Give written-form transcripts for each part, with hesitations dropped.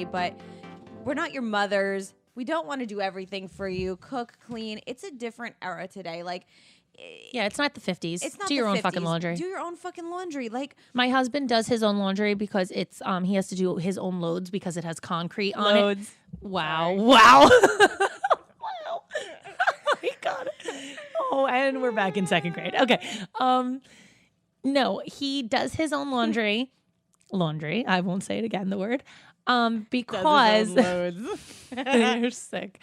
laundry, but we're not your mothers. We don't want to do everything for you. Cook, clean. It's a different era today. Like, Yeah, it's not the 50s. it's not Do the your own 50s. fucking laundry. Do your own fucking laundry. Like, My husband does his own laundry because it's he has to do his own loads because it has concrete on it. Wow. Wow. Wow. I got it. Oh, and we're back in second grade. Okay. No, he does his own laundry. Laundry. I won't say it again, the word. Because you're sick.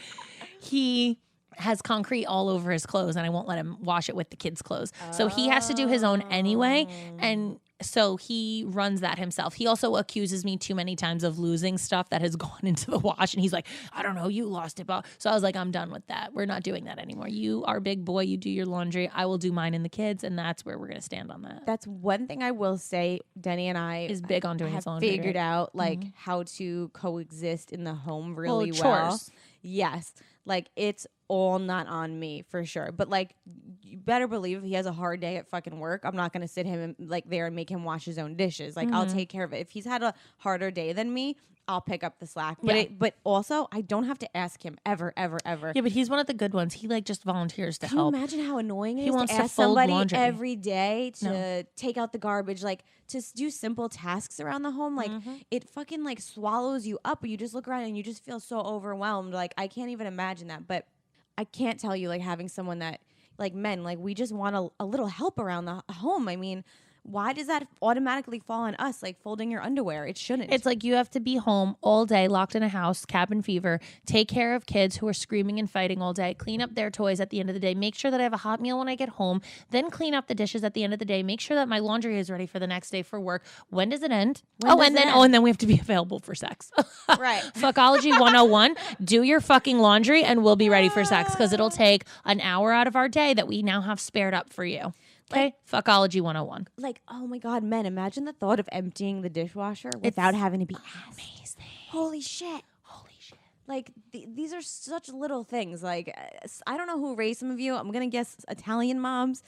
He has concrete all over his clothes and I won't let him wash it with the kids' clothes. So he has to do his own anyway. And so he runs that himself. He also accuses me too many times of losing stuff that has gone into the wash. And he's like, I don't know, you lost it. So I was like, I'm done with that. We're not doing that anymore. You are big boy. You do your laundry. I will do mine and the kids. And that's where we're going to stand on that. that's one thing I will say. Denny and I Is big on doing have his laundry. figured right? out like how to coexist in the home really well. chores. Yes. Like, it's all not on me for sure. But like, you better believe if he has a hard day at fucking work, I'm not gonna sit him like there and make him wash his own dishes. Like, I'll take care of it. If he's had a harder day than me, I'll pick up the slack. But Yeah. but also I don't have to ask him ever. Yeah, but he's one of the good ones. He like just volunteers to Can you help. imagine how annoying it He is wants to to ask fold somebody laundry. every day to No. take out the garbage, like to do simple tasks around the home? Like, it fucking like swallows you up. You just look around and you just feel so overwhelmed. Like, I can't even imagine that. But I can't tell you, like, having someone that, like, men, like, we just want a little help around the home. I mean, why does that automatically fall on us? Like folding your underwear, it shouldn't. It's like you have to be home all day, locked in a house, cabin fever, take care of kids who are screaming and fighting all day, clean up their toys at the end of the day, make sure that I have a hot meal when I get home, then clean up the dishes at the end of the day, make sure that my laundry is ready for the next day for work. When does it end? And then we have to be available for sex. Right. Fuckology 101. Do your fucking laundry and we'll be ready for sex because it'll take an hour out of our day that we now have spared up for you. Okay? Fuckology 101. Like, oh my God, men, imagine the thought of emptying the dishwasher without having to be asked. Amazing. Holy shit. Holy shit. Like, these are such little things. Like, I don't know who raised some of you. I'm going to guess Italian moms.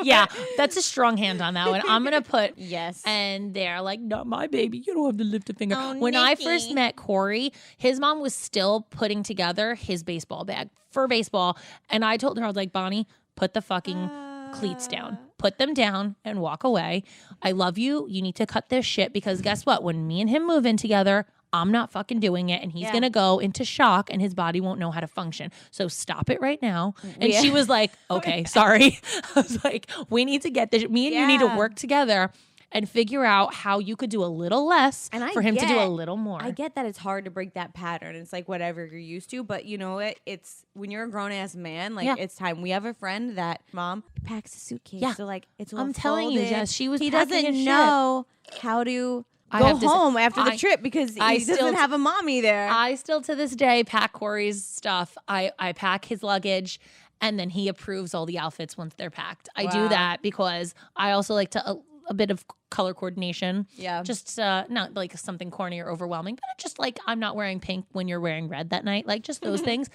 Yeah, that's a strong hand on that one. I'm going to put Yes. and they're like, not my baby. You don't have to lift a finger. Oh, when I Nikki. first met Corey, his mom was still putting together his baseball bag for baseball. And I told her, I was like, Bonnie, put the fucking cleats down. Put them down and walk away. I love you. You need to cut this shit because guess what? When me and him move in together, I'm not fucking doing it. And he's going to go into shock and his body won't know how to function. So stop it right now. And she was like, okay, sorry. I was like, we need to get this. Me and you need to Yeah. work together and figure out how you could do a little less And I for him to do get- a little more. I get that it's hard to break that pattern. It's like whatever you're used to, but you know what? It's when you're a grown ass man, like Yeah. it's time. We have a friend that mom packs a suitcase. Yeah. So like it's I'm telling you, folded. Jess, she was He packing doesn't his shit. know how to I go have to say- home after the I- trip because I he still- doesn't have a mommy there. I still to this day pack Corey's stuff. I pack his luggage and then he approves all the outfits once they're packed. I do Wow. that because I also like to a bit of color coordination. Yeah. Just not like something corny or overwhelming, but just like I'm not wearing pink when you're wearing red that night. Like just those things.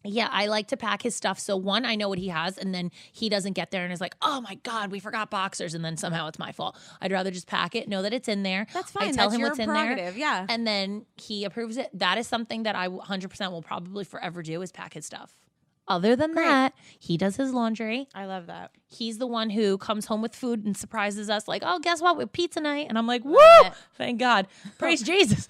Yeah, I like to pack his stuff. So one, I know what he has, and then he doesn't get there and is like, oh my God, we forgot boxers. And then somehow it's my fault. I'd rather just pack it, know that it's in there. That's fine. I tell That's him your what's in there. prerogative. Yeah. And then he approves it. That is something that I 100% will probably forever do is pack his stuff. Other than that, he does his laundry. I love that. He's the one who comes home with food and surprises us like, oh, guess what? With pizza night. And I'm like, woo, it. thank God. Praise Jesus.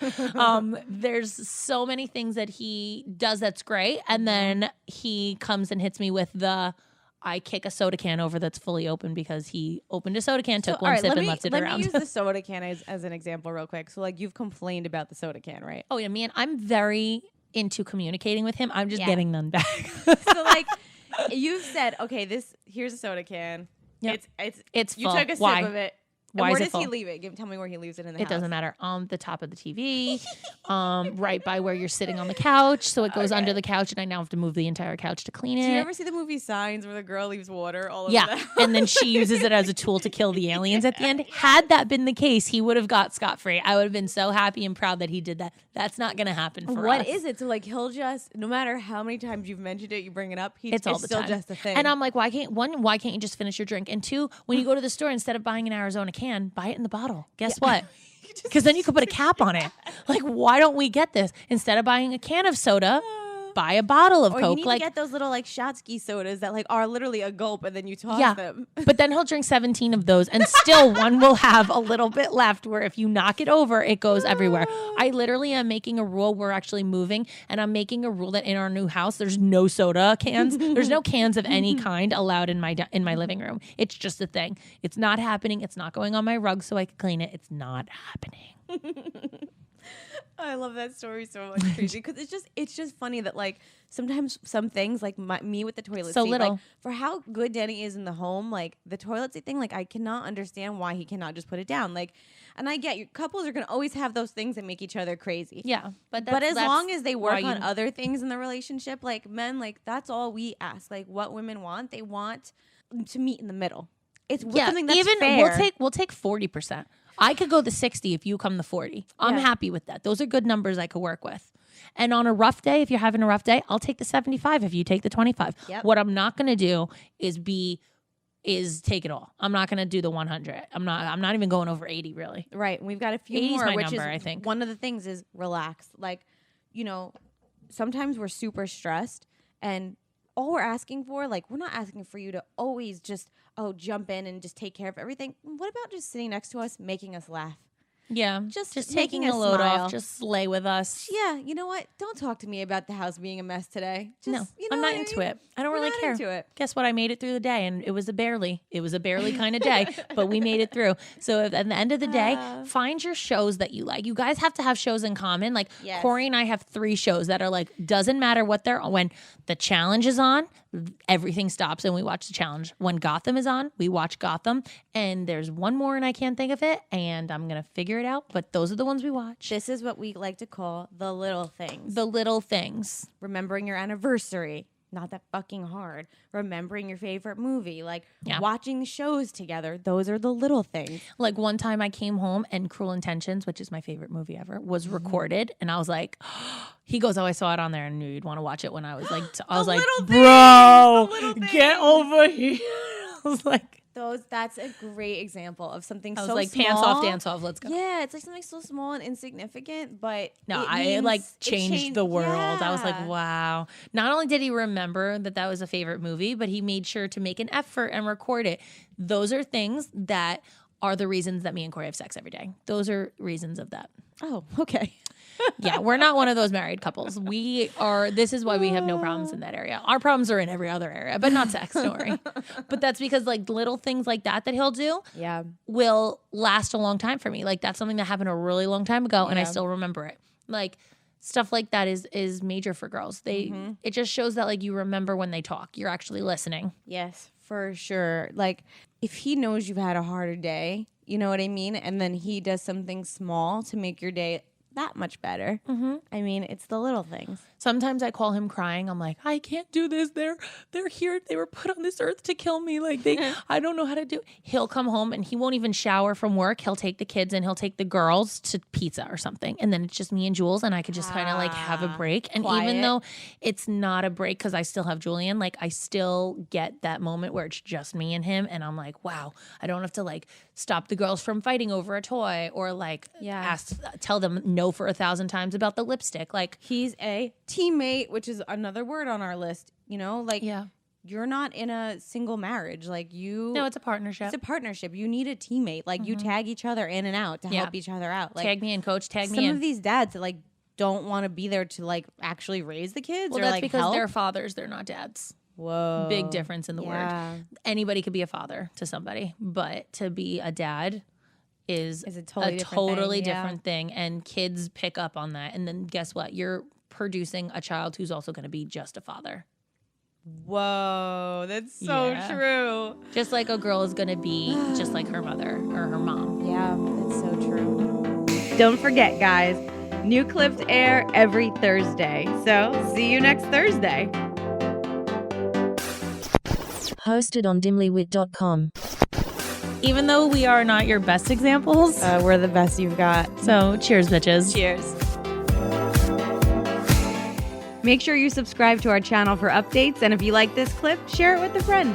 There's so many things that he does that's great. And then he comes and hits me with I kick a soda can over that's fully open because he opened a soda can, took one sip and left it let around. me use the soda can as an example real quick. So like you've complained about the soda can, right? Oh, yeah, man, I'm very into communicating with him. I'm just Yeah. getting none back. So like you've said, okay, here's a soda can. Yep. It's It's you full. took a Why? sip of it. Why And is where it does he full? leave it? Tell me where he leaves it in the It house. doesn't matter. On the top of the TV, right by where you're sitting on the couch. So it goes under the couch, and I now have to move the entire couch to clean it. Do you ever see the movie Signs where the girl leaves water all over Yeah, the house? and then she uses it as a tool to kill the aliens at the end. Had that been the case, he would have got scot-free. I would have been so happy and proud that he did that. That's not going to happen for us. What is it? So like he'll just, no matter how many times you've mentioned it, you bring it up, It's all the still time. just a thing. And I'm like, why can't you just finish your drink? And two, when you go to the store, instead of buying an Arizona can, buy it in the bottle. Guess what? Because then you could put a cap on it. Like, why don't we get this? Instead of buying a can of soda, buy a bottle of Or Coke. you need to get those little like Shotsky sodas that like are literally a gulp and then you toss them. But then he'll drink 17 of those and still one will have a little bit left where if you knock it over, it goes everywhere. I literally am making a rule. We're actually moving and I'm making a rule that in our new house, there's no soda cans. There's no cans of any kind allowed in my living room. It's just a thing. It's not happening. It's not going on my rug so I can clean it. It's not happening. I love that story so much, crazy, because it's just funny that like sometimes some things like me with the toilet So seat, little. like for how good Danny is in the home, like the toilet seat thing, like I cannot understand why he cannot just put it down. Like, and I get your couples are gonna always have those things that make each other crazy. Yeah, but as long as they work on other things in the relationship, like men, like that's all we ask. Like what women want, they want to meet in the middle. It's something that's even fair. we'll take 40%. I could go the 60 if you come the 40. I'm happy with that. Those are good numbers I could work with. And on a rough day, if you're having a rough day, I'll take the 75 if you take the 25. Yep. What I'm not going to do is take it all. I'm not going to do the 100. I'm not even going over 80 really. Right. We've got a few 80's more, my which number, is I think. one of the things is relax. Like, you know, sometimes we're super stressed and all we're asking for, like, we're not asking for you to always just, jump in and just take care of everything. What about just sitting next to us, making us laugh? Yeah. Just taking making the a load smile. off. Just lay with us. Yeah, you know what? Don't talk to me about the house being a mess today. Just, No, you know I'm not what I into mean? it. I don't We're really not care. into it. Guess what? I made it through the day, and it was a barely kind of day, but we made it through. So at the end of the day, find your shows that you like. You guys have to have shows in common. Like Yes. Corey and I have 3 shows that are like, doesn't matter what they're on. When the challenge is on, everything stops and we watch the challenge. When Gotham is on, we watch Gotham. And there's one more and I can't think of it, and I'm going to figure it out. But those are the ones we watch. This is what we like to call the little things. The little things. Remembering your anniversary. Not that fucking hard. Remembering your favorite movie, like watching shows together. Those are the little things. Like one time I came home and Cruel Intentions, which is my favorite movie ever, was recorded. And I was like, he goes, I saw it on there and knew you'd want to watch it when I was like, bro, get over here. I was like, That's a great example of something I was so like, small. pants off, dance off, let's go. Yeah, it's like something so small and insignificant, but No, it I means like it changed the world. I was like, yeah. wow. Not only did he remember that was a favorite movie, but he made sure to make an effort and record it. Those are things that are the reasons that me and Corey have sex every day. Those are reasons of that. Oh, okay. Yeah, we're not one of those married couples. This is why we have no problems in that area. Our problems are in every other area, but not sex, don't worry. But that's because like little things like that he'll do will last a long time for me. Like that's something that happened a really long time ago and I still remember it. Like stuff like that is major for girls. It just shows that like you remember when they talk. You're actually listening. Yes, for sure. Like if he knows you've had a harder day, you know what I mean? And then he does something small to make your day that much better. I mean, it's the little things. Sometimes I call him crying. I'm like, I can't do this. They're here. They were put on this earth to kill me. Like I don't know how to do. He'll come home and he won't even shower from work. He'll take the kids and he'll take the girls to pizza or something. And then it's just me and Jules and I could just kind of like have a break. And quiet. even though it's not a break because I still have Julian, like I still get that moment where it's just me and him. And I'm like, wow, I don't have to like stop the girls from fighting over a toy or like tell them no for 1,000 times about the lipstick. Like he's a teammate, which is another word on our list. You know, like you're not in a single marriage. Like no, it's a partnership. It's a partnership. You need a teammate. Like you tag each other in and out to help each other out. Like tag me in, coach. Tag me in. Some of these dads that like don't want to be there to like actually raise the kids. Well, or that's like because help. they're fathers. They're not dads. Whoa, big difference in the word. Anybody could be a father to somebody, but to be a dad is a totally different thing. And kids pick up on that. And then guess what? You're producing a child who's also going to be just a father. Whoa, that's so true. Just like a girl is going to be just like her mother or her mom. Yeah, that's so true. Don't forget, guys, new clips air every Thursday. So see you next Thursday. Hosted on dimlywit.com. Even though we are not your best examples, we're the best you've got. So cheers, bitches. Cheers. Make sure you subscribe to our channel for updates, and if you like this clip, share it with a friend.